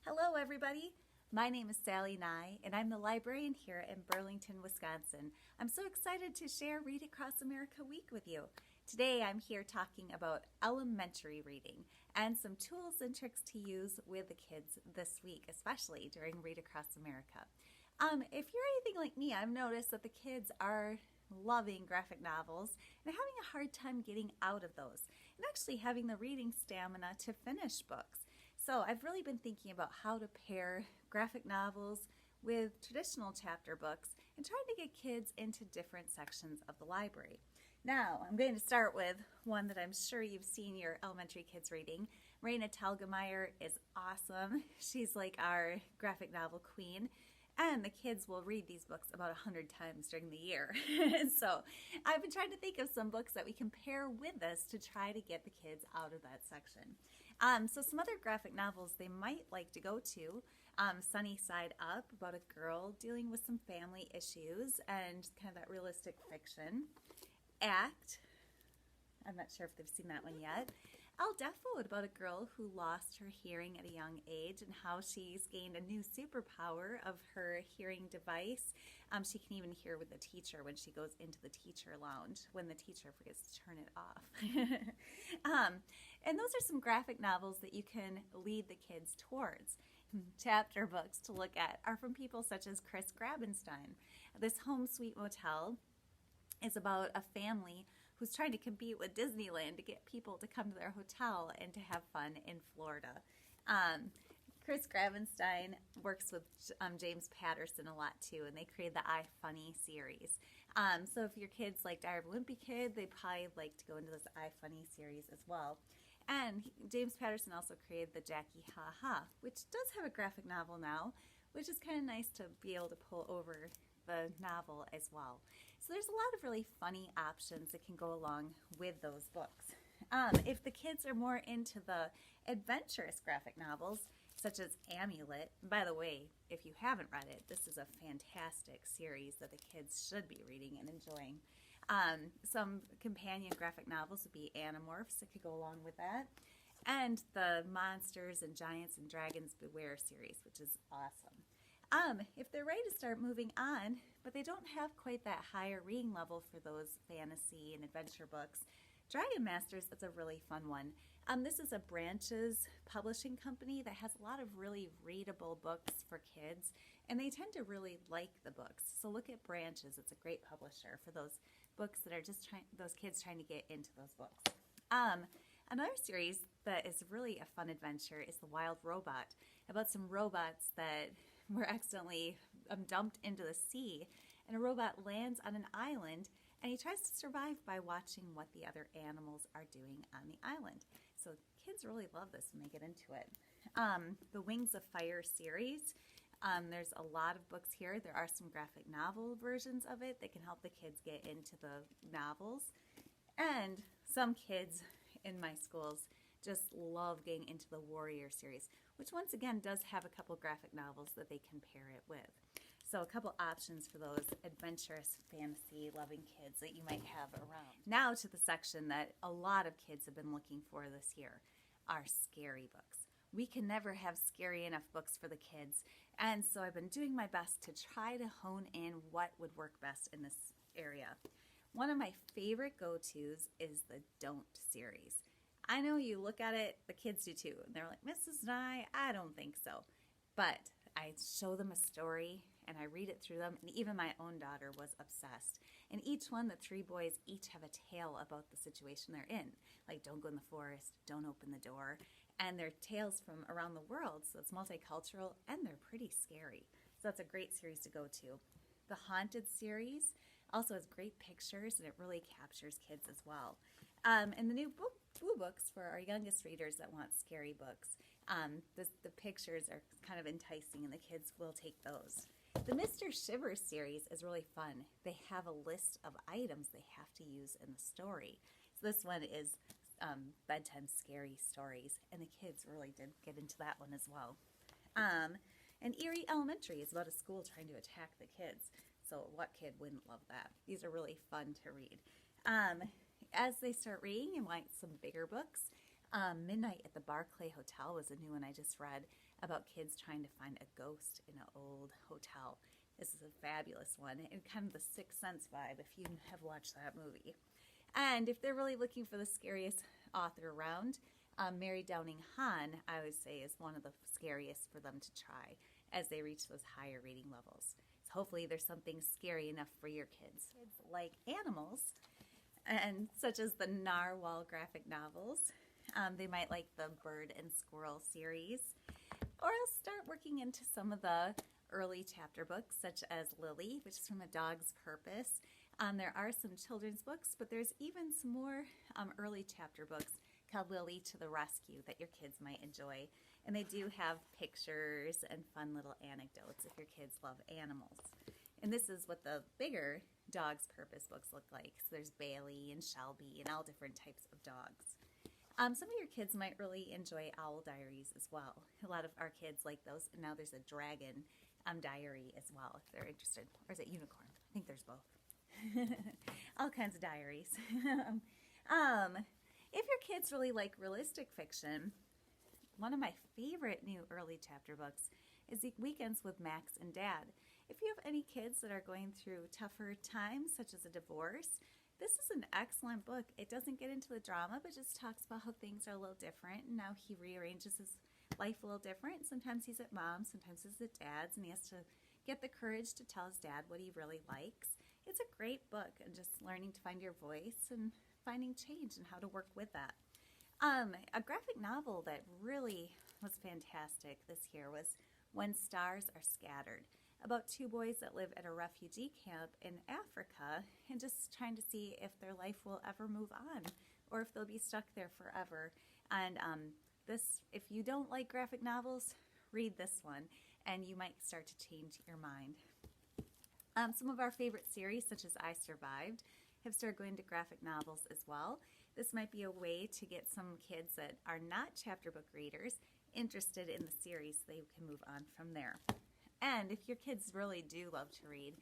Hello, everybody. My name is Sally Nye, and I'm the librarian here in Burlington, Wisconsin. I'm so excited to share Read Across America Week with you. Today, I'm here talking about elementary reading and some tools and tricks to use with the kids this week, especially during Read Across America. If you're anything like me, I've noticed that the kids are loving graphic novels and having a hard time getting out of those and actually having the reading stamina to finish books. So I've really been thinking about how to pair graphic novels with traditional chapter books and trying to get kids into different sections of the library. Now, I'm going to start with one that I'm sure you've seen your elementary kids reading. Marina Talgemeyer is awesome. She's like our graphic novel queen. And the kids will read these books about 100 times during the year. So I've been trying to think of some books that we can pair with this to try to get the kids out of that section. So some other graphic novels they might like to go to. Sunny Side Up, about a girl dealing with some family issues and kind of that realistic fiction. Act, I'm not sure if they've seen that one yet. Al Defo, about a girl who lost her hearing at a young age and how she's gained a new superpower of her hearing device. She can even hear with the teacher when she goes into the teacher lounge when the teacher forgets to turn it off. And those are some graphic novels that you can lead the kids towards. Chapter books to look at are from people such as Chris Grabenstein. This Home Sweet Motel is about a family who's trying to compete with Disneyland to get people to come to their hotel and to have fun in Florida. Chris Grabenstein works with James Patterson a lot too, and they created the iFunny series. So if your kids like Diary of a Wimpy Kid, they probably like to go into this iFunny series as well. And James Patterson also created the Jackie Ha Ha, which does have a graphic novel now, which is kind of nice to be able to pull over the novel as well. So there's a lot of really funny options that can go along with those books. If the kids are more into the adventurous graphic novels, such as Amulet, by the way, if you haven't read it, this is a fantastic series that the kids should be reading and enjoying. Some companion graphic novels would be Animorphs that could go along with that, and the Monsters and Giants and Dragons Beware series, which is awesome. If they're ready to start moving on, but they don't have quite that higher reading level for those fantasy and adventure books, Dragon Masters is a really fun one. This is a Branches publishing company that has a lot of really readable books for kids, and they tend to really like the books. So look at Branches. It's a great publisher for those books that are just those kids trying to get into those books. Another series that is really a fun adventure is The Wild Robot, about some robots that were accidentally dumped into the sea, and a robot lands on an island, and he tries to survive by watching what the other animals are doing on the island. So kids really love this when they get into it. The Wings of Fire series, there's a lot of books here. There are some graphic novel versions of it that can help the kids get into the novels. And some kids in my schools just love getting into the Warrior series, which once again does have a couple graphic novels that they can pair it with. So a couple options for those adventurous fantasy loving kids that you might have around. Now to the section that a lot of kids have been looking for this year, our scary books. We can never have scary enough books for the kids, and so I've been doing my best to try to hone in what would work best in this area. One of my favorite go-tos is the Don't series. I know you look at it, the kids do too, and they're like, Mrs. Nye, I don't think so. But I show them a story and I read it through them, and even my own daughter was obsessed. And each one, the three boys each have a tale about the situation they're in. Like, don't go in the forest, don't open the door. And they're tales from around the world, so it's multicultural, and they're pretty scary. So that's a great series to go to. The Haunted series also has great pictures, and it really captures kids as well. And the new Boo books for our youngest readers that want scary books. The pictures are kind of enticing, and the kids will take those. The Mr. Shivers series is really fun. They have a list of items they have to use in the story. So this one is bedtime scary stories, and the kids really did get into that one as well. And Erie Elementary is about a school trying to attack the kids. So what kid wouldn't love that? These are really fun to read. As they start reading and want some bigger books, Midnight at the Barclay Hotel was a new one I just read about kids trying to find a ghost in an old hotel. This is a fabulous one, and kind of the Sixth Sense vibe if you have watched that movie. And if they're really looking for the scariest author around, Mary Downing Hahn, I would say, is one of the scariest for them to try as they reach those higher reading levels. So hopefully there's something scary enough for your kids. Kids like animals, and such as the narwhal graphic novels. They might like the Bird and Squirrel series, or I'll start working into some of the early chapter books, such as Lily, which is from A Dog's Purpose. There are some children's books, but there's even some more early chapter books called Lily to the Rescue that your kids might enjoy. And they do have pictures and fun little anecdotes if your kids love animals. And this is what the bigger Dog's Purpose books look like. So there's Bailey and Shelby and all different types of dogs. Some of your kids might really enjoy Owl Diaries as well. A lot of our kids like those. And now there's a Dragon diary as well if they're interested. Or is it Unicorn? I think there's both. All kinds of diaries. If your kids really like realistic fiction, one of my favorite new early chapter books is Weekends with Max and Dad. If you have any kids that are going through tougher times, such as a divorce, this is an excellent book. It doesn't get into the drama, but just talks about how things are a little different, and now he rearranges his life a little different. Sometimes he's at mom's, sometimes he's at dad's, and he has to get the courage to tell his dad what he really likes. It's a great book, and just learning to find your voice and finding change and how to work with that. A graphic novel that really was fantastic this year was When Stars Are Scattered, about two boys that live at a refugee camp in Africa and just trying to see if their life will ever move on or if they'll be stuck there forever. And if you don't like graphic novels, read this one and you might start to change your mind. Some of our favorite series, such as I Survived, have started going to graphic novels as well. This might be a way to get some kids that are not chapter book readers interested in the series so they can move on from there. And if your kids really do love to read,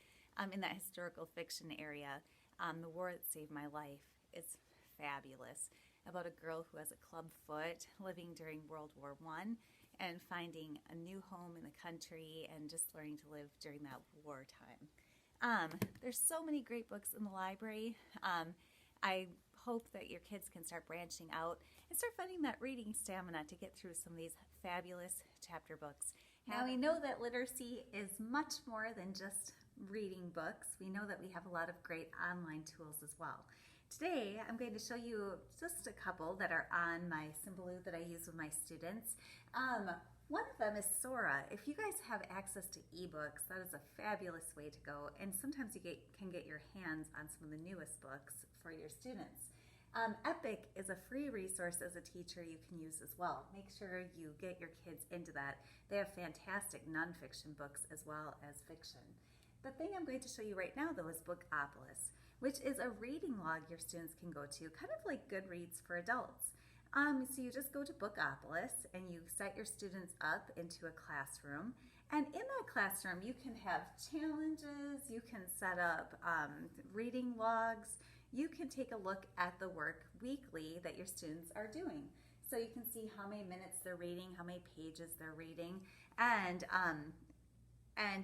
in that historical fiction area, The War That Saved My Life is fabulous, about a girl who has a club foot living during World War I and finding a new home in the country and just learning to live during that wartime. There's so many great books in the library. I hope that your kids can start branching out and start finding that reading stamina to get through some of these fabulous chapter books. Now we know that literacy is much more than just reading books. We know that we have a lot of great online tools as well. Today I'm going to show you just a couple that are on my Symbaloo that I use with my students. One of them is Sora. If you guys have access to ebooks, that is a fabulous way to go, and sometimes you can get your hands on some of the newest books for your students. Epic is a free resource as a teacher you can use as well. Make sure you get your kids into that. They have fantastic nonfiction books as well as fiction. The thing I'm going to show you right now, though, is Bookopolis, which is a reading log your students can go to, kind of like Goodreads for adults. So you just go to Bookopolis and you set your students up into a classroom. And in that classroom, you can have challenges, you can set up reading logs, you can take a look at the work weekly that your students are doing. So you can see how many minutes they're reading, how many pages they're reading, and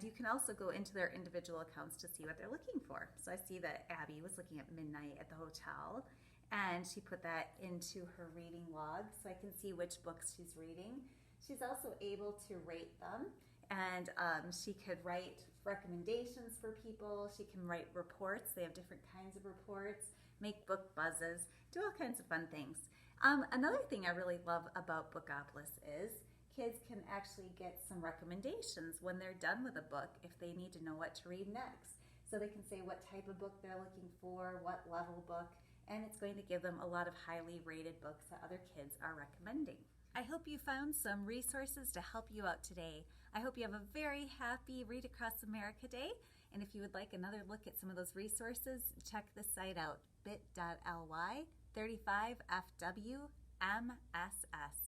you can also go into their individual accounts to see what they're looking for. So I see that Abby was looking at Midnight at the Hotel, and she put that into her reading log so I can see which books she's reading. She's also able to rate them, and she could write recommendations for people. She can write reports. They have different kinds of reports, make book buzzes, do all kinds of fun things. Another thing I really love about Bookopolis is kids can actually get some recommendations when they're done with a book if they need to know what to read next. So they can say what type of book they're looking for, what level book, and it's going to give them a lot of highly rated books that other kids are recommending. I hope you found some resources to help you out today. I hope you have a very happy Read Across America Day, and if you would like another look at some of those resources, check the site out, bit.ly 35FWMSS.